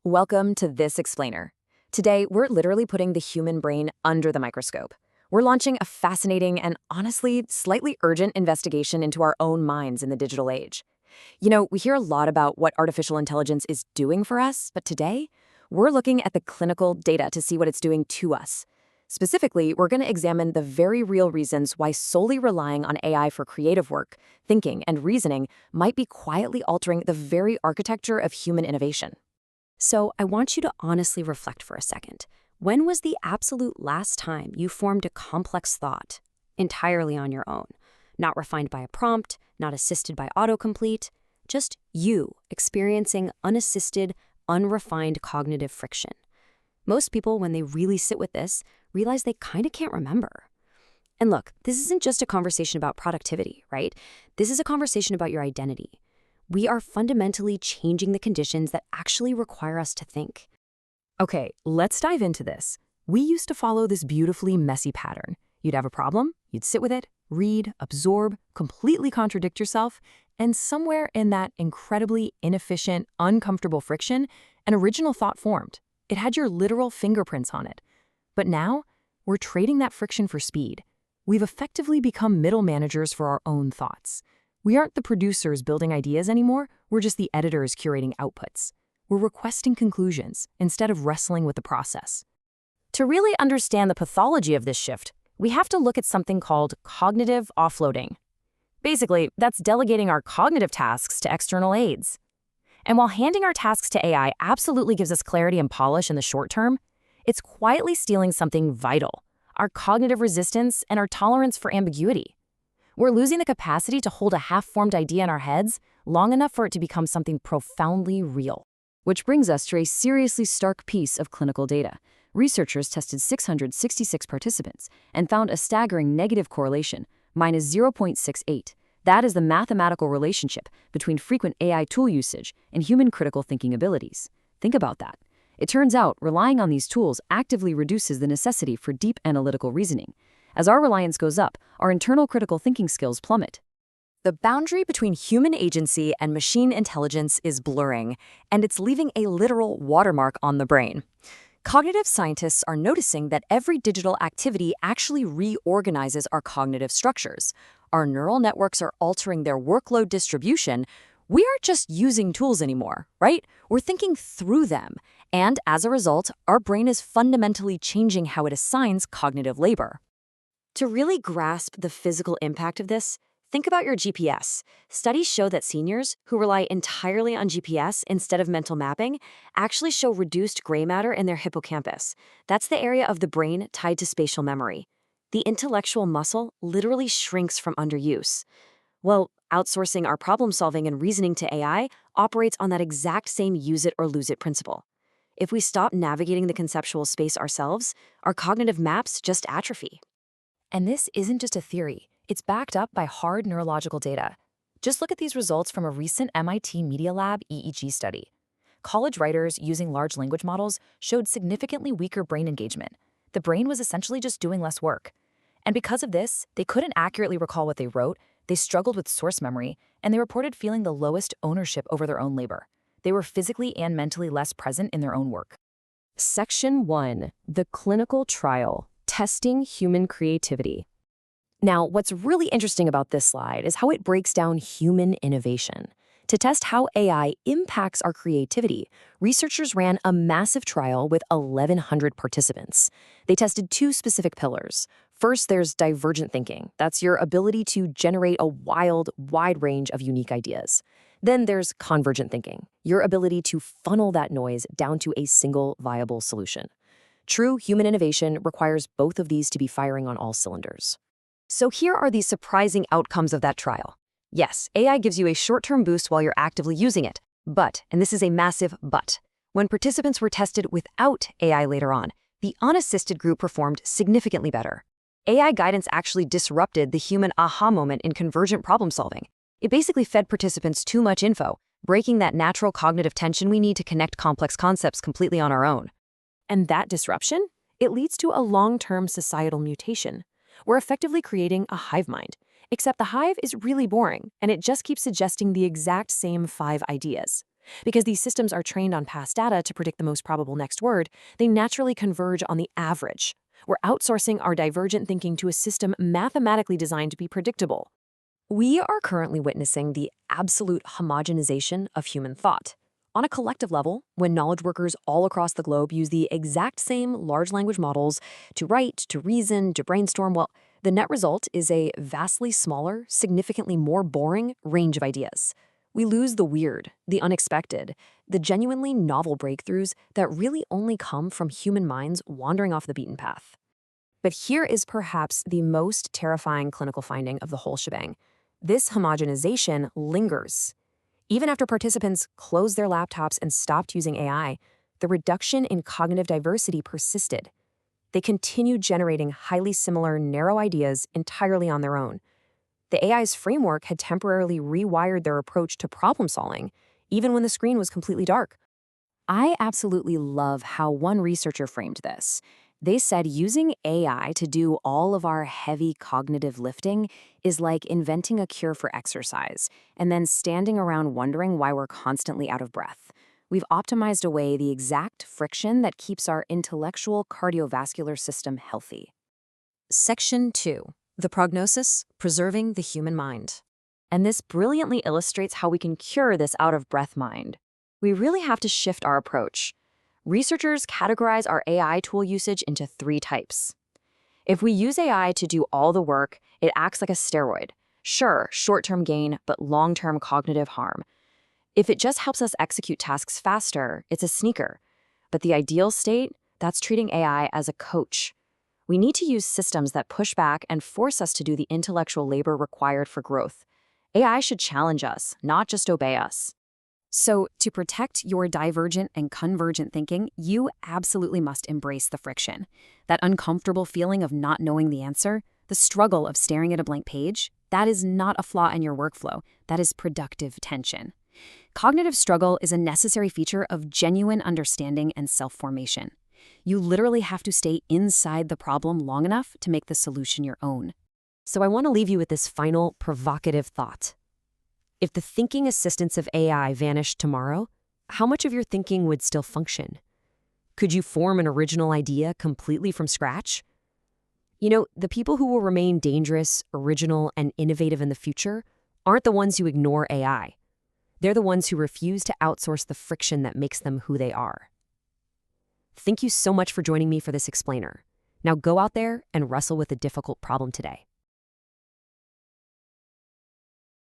Welcome to This Explainer. Today, we're literally putting the human brain under the microscope. We're launching a fascinating and honestly slightly urgent investigation into our own minds in the digital age. We hear a lot about what artificial intelligence is doing for us, but today, we're looking at the clinical data to see what it's doing to us. Specifically, we're going to examine the very real reasons why solely relying on AI for creative work, thinking, and reasoning might be quietly altering the very architecture of human innovation. So I want you to honestly reflect for a second. When was the absolute last time you formed a complex thought entirely on your own? Not refined by a prompt, not assisted by autocomplete, just you experiencing unassisted, unrefined cognitive friction. Most people, when they really sit with this, realize they kind of can't remember. And look, this isn't just a conversation about productivity, right? This is a conversation about your identity. We are fundamentally changing the conditions that actually require us to think. Okay, let's dive into this. We used to follow this beautifully messy pattern. You'd have a problem, you'd sit with it, read, absorb, completely contradict yourself, and somewhere in that incredibly inefficient, uncomfortable friction, an original thought formed. It had your literal fingerprints on it. But now, we're trading that friction for speed. We've effectively become middle managers for our own thoughts. We aren't the producers building ideas anymore, we're just the editors curating outputs. We're requesting conclusions instead of wrestling with the process. To really understand the pathology of this shift, we have to look at something called cognitive offloading. Basically, that's delegating our cognitive tasks to external aids. And while handing our tasks to AI absolutely gives us clarity and polish in the short term, it's quietly stealing something vital, our cognitive resistance and our tolerance for ambiguity. We're losing the capacity to hold a half-formed idea in our heads long enough for it to become something profoundly real. Which brings us to a seriously stark piece of clinical data. Researchers tested 666 participants and found a staggering negative correlation, minus 0.68. That is the mathematical relationship between frequent AI tool usage and human critical thinking abilities. Think about that. It turns out relying on these tools actively reduces the necessity for deep analytical reasoning. As our reliance goes up, our internal critical thinking skills plummet. The boundary between human agency and machine intelligence is blurring, and it's leaving a literal watermark on the brain. Cognitive scientists are noticing that every digital activity actually reorganizes our cognitive structures. Our neural networks are altering their workload distribution. We aren't just using tools anymore, right? We're thinking through them. And as a result, our brain is fundamentally changing how it assigns cognitive labor. To really grasp the physical impact of this, think about your GPS. Studies show that seniors who rely entirely on GPS instead of mental mapping actually show reduced gray matter in their hippocampus. That's the area of the brain tied to spatial memory. The intellectual muscle literally shrinks from underuse. Well, outsourcing our problem solving and reasoning to AI operates on that exact same use it or lose it principle. If we stop navigating the conceptual space ourselves, our cognitive maps just atrophy. And this isn't just a theory. It's backed up by hard neurological data. Just look at these results from a recent MIT Media Lab EEG study. College writers using large language models showed significantly weaker brain engagement. The brain was essentially just doing less work. And because of this, they couldn't accurately recall what they wrote, they struggled with source memory, and they reported feeling the lowest ownership over their own labor. They were physically and mentally less present in their own work. Section 1. The Clinical Trial. Testing human creativity. Now, what's really interesting about this slide is how it breaks down human innovation. To test how AI impacts our creativity, researchers ran a massive trial with 1,100 participants. They tested two specific pillars. First, there's divergent thinking. That's your ability to generate a wide range of unique ideas. Then there's convergent thinking, your ability to funnel that noise down to a single viable solution. True human innovation requires both of these to be firing on all cylinders. So here are the surprising outcomes of that trial. Yes, AI gives you a short-term boost while you're actively using it. But, and this is a massive but, when participants were tested without AI later on, the unassisted group performed significantly better. AI guidance actually disrupted the human aha moment in convergent problem solving. It basically fed participants too much info, breaking that natural cognitive tension we need to connect complex concepts completely on our own. And that disruption? It leads to a long-term societal mutation. We're effectively creating a hive mind, except the hive is really boring, and it just keeps suggesting the exact same 5 ideas. Because these systems are trained on past data to predict the most probable next word, they naturally converge on the average. We're outsourcing our divergent thinking to a system mathematically designed to be predictable. We are currently witnessing the absolute homogenization of human thought. On a collective level, when knowledge workers all across the globe use the exact same large language models to write, to reason, to brainstorm, well, the net result is a vastly smaller, significantly more boring range of ideas. We lose the weird, the unexpected, the genuinely novel breakthroughs that really only come from human minds wandering off the beaten path. But here is perhaps the most terrifying clinical finding of the whole shebang. This homogenization lingers. Even after participants closed their laptops and stopped using AI, the reduction in cognitive diversity persisted. They continued generating highly similar, narrow ideas entirely on their own. The AI's framework had temporarily rewired their approach to problem solving, even when the screen was completely dark. I absolutely love how one researcher framed this. They said using AI to do all of our heavy cognitive lifting is like inventing a cure for exercise and then standing around wondering why we're constantly out of breath. We've optimized away the exact friction that keeps our intellectual cardiovascular system healthy. Section 2. The prognosis, preserving the human mind. And this brilliantly illustrates how we can cure this out-of-breath mind. We really have to shift our approach. Researchers categorize our AI tool usage into 3 types. If we use AI to do all the work, it acts like a steroid. Sure, short-term gain, but long-term cognitive harm. If it just helps us execute tasks faster, it's a sneaker. But the ideal state, that's treating AI as a coach. We need to use systems that push back and force us to do the intellectual labor required for growth. AI should challenge us, not just obey us. So, to protect your divergent and convergent thinking, you absolutely must embrace the friction. That uncomfortable feeling of not knowing the answer, the struggle of staring at a blank page, that is not a flaw in your workflow. That is productive tension. Cognitive struggle is a necessary feature of genuine understanding and self-formation. You literally have to stay inside the problem long enough to make the solution your own. So I want to leave you with this final provocative thought. If the thinking assistance of AI vanished tomorrow, how much of your thinking would still function? Could you form an original idea completely from scratch? You know, the people who will remain dangerous, original, and innovative in the future aren't the ones who ignore AI. They're the ones who refuse to outsource the friction that makes them who they are. Thank you so much for joining me for this explainer. Now go out there and wrestle with a difficult problem today.